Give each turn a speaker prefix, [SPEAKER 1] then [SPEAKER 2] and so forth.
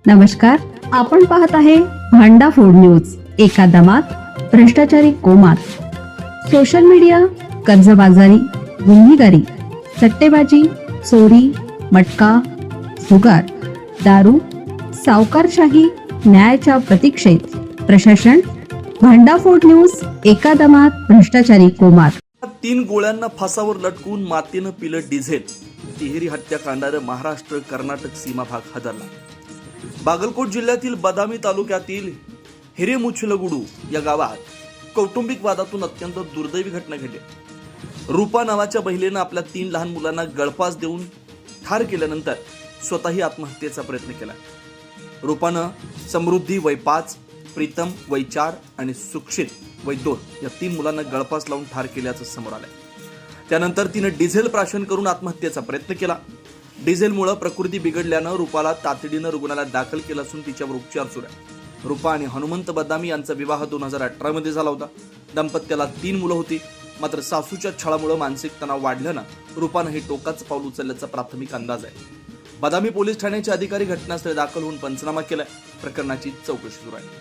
[SPEAKER 1] नमस्कार, आपण पाहत आहे भांडा फोड न्यूज. एका दमात भ्रष्टाचारी कोमात. सोशल मीडिया, कर्जबाजारी, गुन्हेगारी, सट्टेबाजी, चोरी, मटका, जुगार, दारू, सावकारशाही, न्यायाच्या प्रतीक्षेत प्रशासन. भांडाफोड न्यूज. एका दमात भ्रष्टाचारी कोमात.
[SPEAKER 2] 3 गोळ्यांना फासावर लटकून मातेनं पिलं डिझेल. तिहेरी हत्याकांडानं महाराष्ट्र कर्नाटक सीमा भाग हादरला. बागलकोट जिल्ह्यातील बदामी तालुक्यातील हिरेमुचलगुडू या गावात कौटुंबिक वादातून अत्यंत दुर्दैवी घटना घडली. रूपा नावाच्या महिलेनं आपल्या 3 लहान मुलांना गळफास देऊन ठार केल्यानंतर स्वतःही आत्महत्येचा प्रयत्न केला. रूपानं समृद्धी वय 5, प्रीतम वय 4 आणि सुक्षित वय 2 या 3 मुलांना गळफास लावून ठार केल्याचं समोर आलंय. त्यानंतर तिनं डिझेल प्राशन करून आत्महत्येचा प्रयत्न केला. डिझेलमुळे प्रकृती बिघडल्यानं रूपाला तातडीनं रुग्णालयात दाखल केलं असून तिच्यावर उपचार सुरू आहे. रूपा आणि हनुमंत बदामी यांचा विवाह 2018 मध्ये झाला होता. दाम्पत्याला 3 मुलं होती. मात्र सासूच्या छळामुळे मानसिक तणाव वाढल्यानं रूपानं हे टोकाचं पाऊल उचलल्याचा प्राथमिक अंदाज आहे. बदामी पोलीस ठाण्याचे अधिकारी घटनास्थळी दाखल होऊन पंचनामा केलाय. प्रकरणाची चौकशी सुरू आहे.